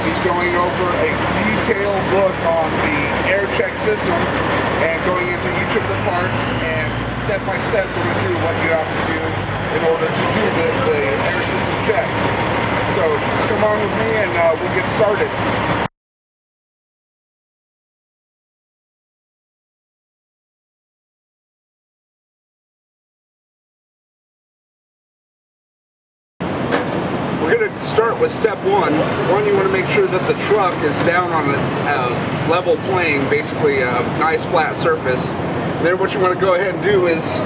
to be going over a detailed look on the air check system and going into each of the parts and step by step going through what you have to do in order to do the air system check. So come on with me and we'll get started. We're going to start with step one. One, you want to make sure that the truck is down on a level plane, basically a nice flat surface. And then what you want to go ahead and do is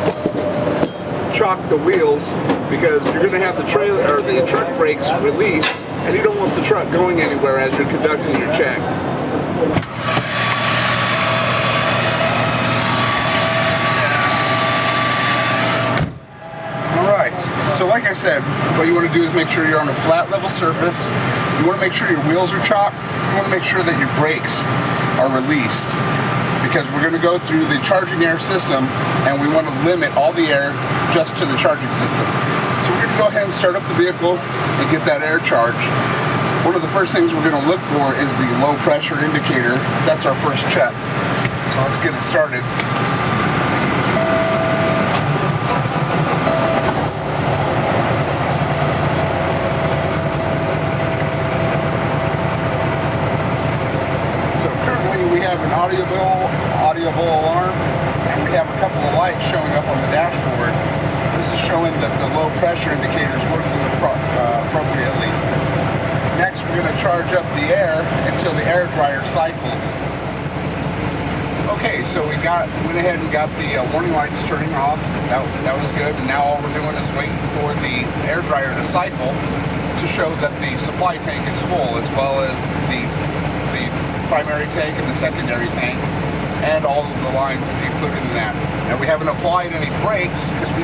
chock the wheels, because you're going to have the trailer or the truck brakes released, and you don't want the truck going anywhere as you're conducting your check. So like I said, what you want to do is make sure you're on a flat level surface. You want to make sure your wheels are chocked. You want to make sure that your brakes are released, because we're going to go through the charging air system and we want to limit all the air just to the charging system. So we're going to go ahead and start up the vehicle and get that air charged. One of the first things we're going to look for is the low pressure indicator. That's our first check. So let's get it started. An audible alarm, and we have a couple of lights showing up on the dashboard. This is showing that the low pressure indicator is working appropriately. Next, we're going to charge up the air until the air dryer cycles. Okay, so we went ahead and got the warning lights turning off. That was good, and now all we're doing is waiting for the air dryer to cycle to show that the supply tank is full, as well as the primary tank and the secondary tank, and all of the lines included in that. Now, we haven't applied any brakes because we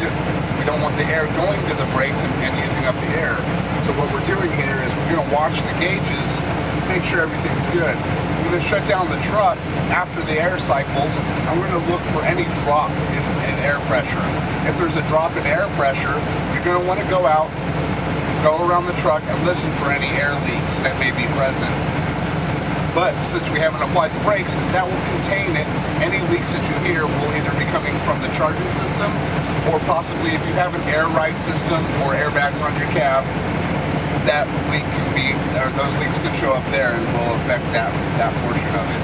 don't want the air going to the brakes and using up the air. So what we're doing here is we're going to watch the gauges, make sure everything's good. We're going to shut down the truck after the air cycles, and we're going to look for any drop in air pressure. If there's a drop in air pressure, you're going to want to go out, go around the truck, and listen for any air leaks that may be present. But since we haven't applied the brakes, that will contain it. Any leaks that you hear will either be coming from the charging system, or possibly if you have an air ride system or airbags on your cab, that leak can be, or those leaks could show up there and will affect that portion of it.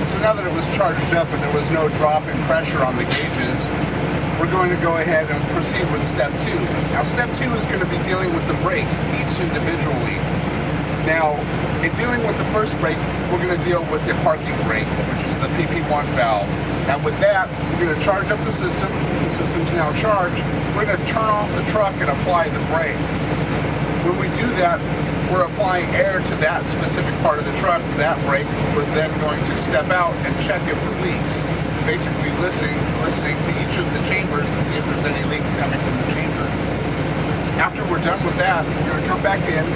So now that it was charged up and there was no drop in pressure on the gauges, we're going to go ahead and proceed with step two. Now, step two is going to be dealing with the brakes, each individually. Now, in dealing with the first brake, we're going to deal with the parking brake, which is the PP1 valve. Now with that, we're going to charge up the system. The system's now charged. We're going to turn off the truck and apply the brake. When we do that, we're applying air to that specific part of the truck, that brake. We're then going to step out and check it for leaks. Basically listening to each of the chambers to see if there's any leaks coming from the chambers. After we're done with that, we're going to come back in,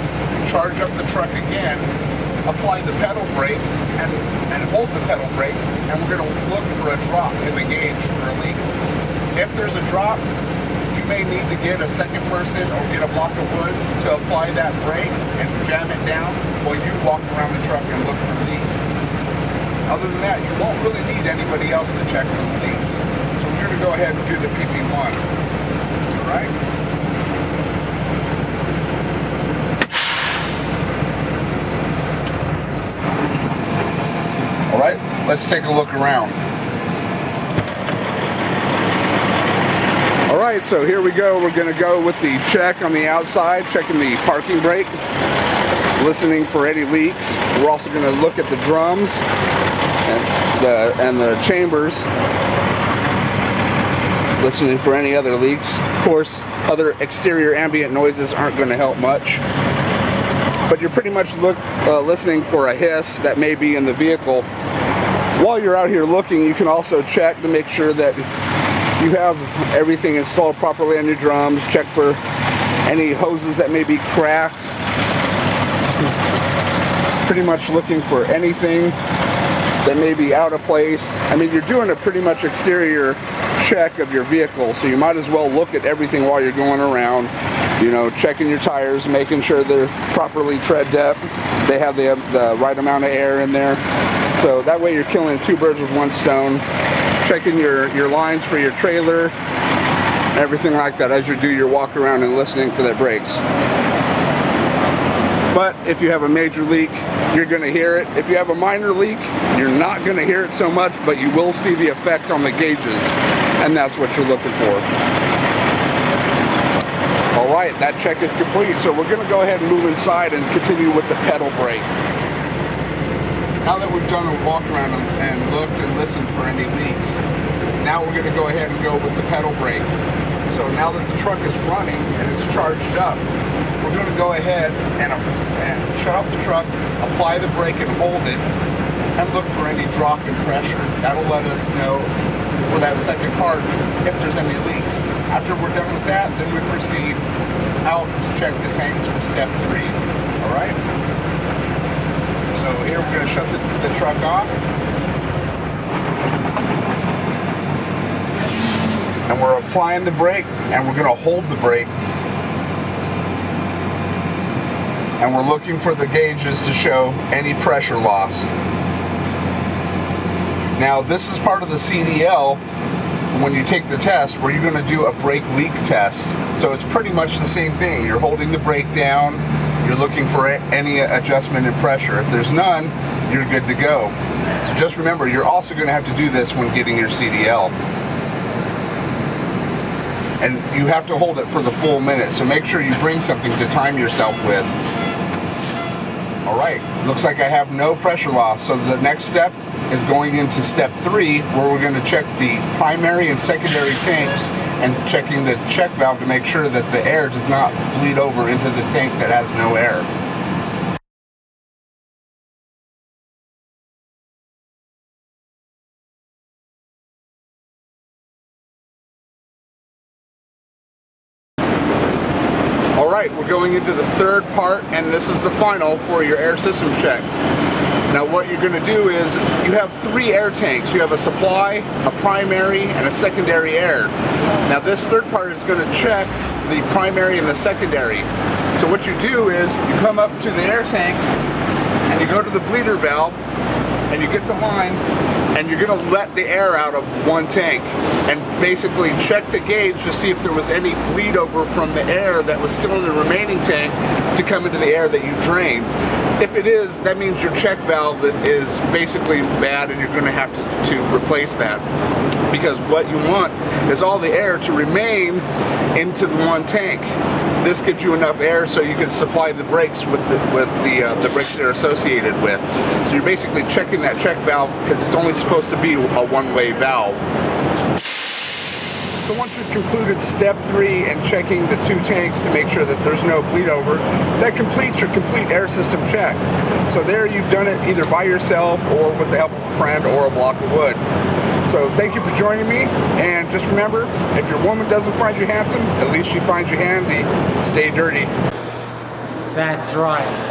charge up the truck again, apply the pedal brake, and hold the pedal brake, and we're going to look for a drop in the gauge for a leak. If there's a drop, you may need to get a second person or get a block of wood to apply that brake and jam it down while you walk around the truck and look for leaks. Other than that, you won't really need anybody else to check for the leaks. So we're going to go ahead and do the PP1. All right? All right, let's take a look around. Alright, so here we go. We're going to go with the check on the outside, checking the parking brake, listening for any leaks. We're also going to look at the drums and the chambers, listening for any other leaks. Of course, other exterior ambient noises aren't going to help much, but you're pretty much listening for a hiss that may be in the vehicle. While you're out here looking, you can also check to make sure that you have everything installed properly on your drums, check for any hoses that may be cracked. Pretty much looking for anything that may be out of place. I mean, you're doing a pretty much exterior check of your vehicle, so you might as well look at everything while you're going around. You know, checking your tires, making sure they're properly tread depth, they have the right amount of air in there. So that way you're killing two birds with one stone. Checking your lines for your trailer, everything like that as you do your walk around and listening for the brakes. But if you have a major leak, you're going to hear it. If you have a minor leak, you're not going to hear it so much, but you will see the effect on the gauges, and that's what you're looking for. All right, that check is complete, so we're going to go ahead and move inside and continue with the pedal brake. Now that we've done a walk around and looked and listened for any leaks, now we're going to go ahead and go with the pedal brake. So now that the truck is running and it's charged up, we're going to go ahead and shut off the truck, apply the brake and hold it, and look for any drop in pressure. That'll let us know for that second part if there's any leaks. After we're done with that, then we proceed out to check the tanks for step 3. All right? So here we're going to shut the truck off. And we're applying the brake, and we're going to hold the brake. And we're looking for the gauges to show any pressure loss. Now this is part of the CDL when you take the test where you're going to do a brake leak test. So it's pretty much the same thing. You're holding the brake down, you're looking for any adjustment in pressure. If there's none, you're good to go. So just remember, you're also going to have to do this when getting your CDL. And you have to hold it for the full minute, so make sure you bring something to time yourself with. Alright, looks like I have no pressure loss, so the next step is going into step 3, where we're going to check the primary and secondary tanks and checking the check valve to make sure that the air does not bleed over into the tank that has no air. Alright, we're going into the third part, and this is the final for your air system check. Now what you're going to do is, you have 3 air tanks. You have a supply, a primary, and a secondary air. Now this third part is going to check the primary and the secondary. So what you do is, you come up to the air tank, and you go to the bleeder valve, and you get the line, and you're going to let the air out of one tank and basically check the gauge to see if there was any bleed over from the air that was still in the remaining tank to come into the air that you drained. If it is, that means your check valve is basically bad and you're going to have to replace that. Because what you want is all the air to remain into the one tank. This gives you enough air so you can supply the brakes with the brakes they're associated with. So you're basically checking that check valve because it's only supposed to be a one-way valve. So once you've concluded step 3 and checking the 2 tanks to make sure that there's no bleed over, that completes your complete air system check. So there you've done it either by yourself or with the help of a friend or a block of wood. So thank you for joining me, and just remember, if your woman doesn't find you handsome, at least she finds you handy. Stay dirty. That's right.